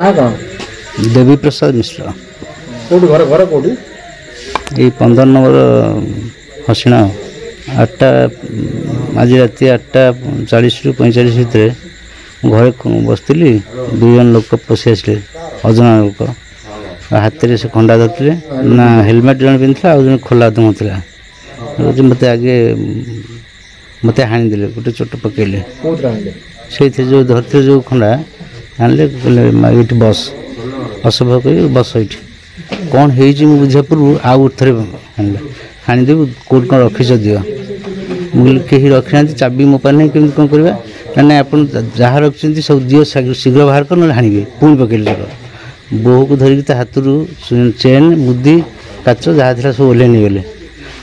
हाँ कौन देवी प्रसाद मिश्र कौटी घर घर कौटी ये 15 नंबर हसीना 8टा आज रात 8:40 ରୁ 45 भितर घरे बसती 2 जन लोक पशि आसले अजना लोक हाथ में से खंडा धरते ना हेलमेट जन पिंधला आ खोला दम था मत आगे मत हाणीदे गोटे चोट पकड़े से जो धरते जो खंडा आनले ये बस असभ्य कर बस ये कौन हो बुझा पूर्व आउ थे हाणीदेव कौट कौन रखीच दियो मुझे कहीं रखी ना चाबी मो पाने कमी कौन करवा ना आप जहाँ रखिंट सब दियो शीघ्र बाहर कर ना हाणवे पुणी पकड़े बोह को धरिकी हाथ चेन मुदी काच जहाँ थी सब ओल्हे नहीं गले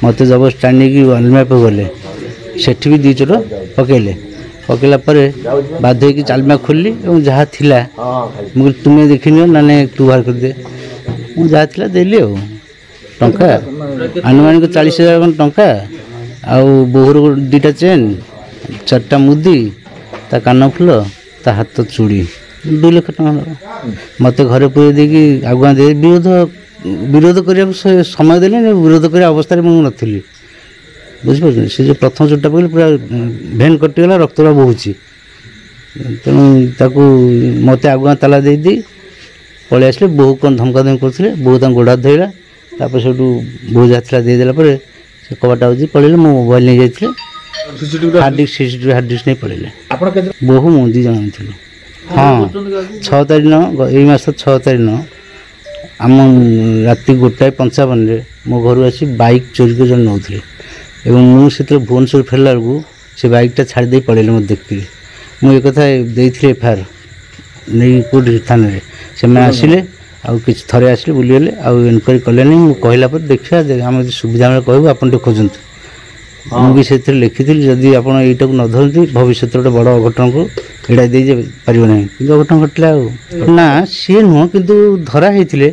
मत जबरदस्त टाणी अलमारी पे गले सेठी भी 2 चोट पकड़े पकड़ा बाध्य होगी चालमा खोलि जहाँ थिला मुझे तुम्हें देखनी ना तू बाहर कर दे मुझे जहाँ थी देली टंका आनुमानिक 40,000 टंका आउ बोहर 2टा चेन 4टा मुदी ता कान फुल ता हाथ चूड़ी 2 लाख टका मत घरे पूरे देकी आगुआ दे विरोध करने समय देले विरोध कर अवस्था नी बुझिपार से जो प्रथम चोटा पकड़े पूरा भेन कटिगला रक्तरा बहुची तेणु ताकू मत आगुआ ताला दे पलि आसले बोहू कौन धमकाधमकी करते बोहू गोड़ हाथ धरला तापर से बोहू जहाँ देदेला से कबाटा हो पड़े मो मोबाइल नहीं जाते hard disk CCTV hard disk नहीं पड़े बोहू मु 2 जन थी हाँ 6 तारीख यही मास 6 तारीख आम राति 1:55 मो घर आसी बाइक चोरी कर जन नौले एवं मुझे भुवनेश्वर फेरला बेलू से बाइकटा छाड़ी पड़े मत देखी मुझे कथा एफआईआर नहीं कौटी थाना से आसिले आउ कि थे आसिले बुलीगले आउ इनक्वारी कले नहीं कहला देखा आम सुविधा मेले कहूँ आप खोजतु मुझे लिखी जदि आप यटा को न धरती भविष्य गोटे बड़ अघटन को एड़ा दे पार ना कि अघटन घटला ना सी नुह कि धरा होते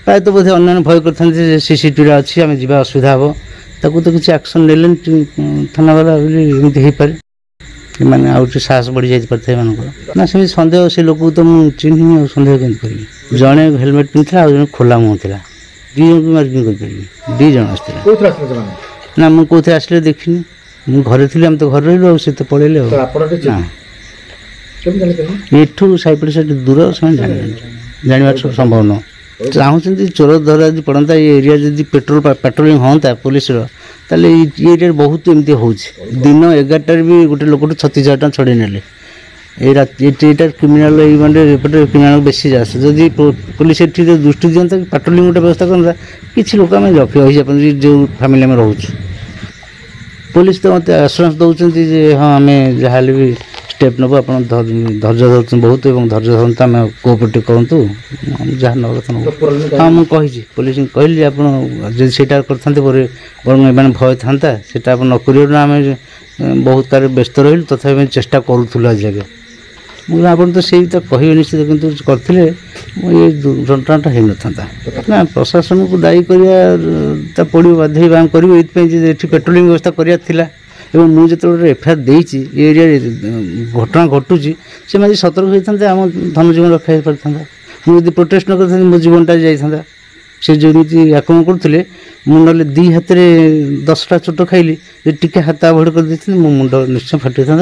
प्रायत बोधे अन्य भय कर सीसीटीवी अच्छी आम जा असुविधा हम ताकू तो किसी एक्शन ने थाना वाला एमती हो पारे मैंने आउट साहस बढ़ी जाते ना से सन्देह से लोक तो मुझे चिन्ह सन्देह केमती करी जड़े हेलमेट पिंधला आ खोला मुँह था 2 जन को मार्किंग कर 2 जन आसला ना मुझे कौन आसले देखनी मुझे घरे थी आम तो घर रही से तो पड़े एठू साइपड़ से दूर से जानवर संभव न चाहते चोर धरा यदि पड़ता ये एरिया जब पेट्रोलिंग हाँ पुलिस ये एरिया बहुत एमती हो दिन 11टार भी गोटे लोक 36,000 टଙ୍କା छड़े ने ये क्रिमिनाल ये क्रिमिनाल बेसी जास जदि पुलिस ये दृष्टि दिखता कि पेट्रोलिंग गोटे व्यवस्था करता किसी लोक आम रखी जो फैमिली में रोच पुलिस तो मत आश्वास दौरान हाँ आम जहाँ भी स्टेप नब आप धैर्य धरते बहुत धैर्य धरते आम कोअपरेट करूँ जहाँ नवा कथा नब हाँ मुझे पुलिस कहली आप से बरং मैंने भय था से नकर आम बहुत कार्य व्यस्त रही तथा चेष्टा करूँ आज जगह मुझे आप तो से कहे निश्चित कितु करते ये दुर्घटनाटा हो ना ना प्रशासन को दायी कर पड़ो बाध्य आम करूँ ये पेट्रोलिंग व्यवस्था कराला एवं मुझे जो एफआईआर देती एरिया घटना घटुची से मैं सतर्क होता आम धन जीवन रखा पारता मुझे प्रोटेस्ट न कर मो जीवनटा जाता से जमी आक्रमण करते मुझे 2 हाथ में 10टा चोट खाइली टी हाथ आभोड कर मो मुंड निश्चय फाटी था।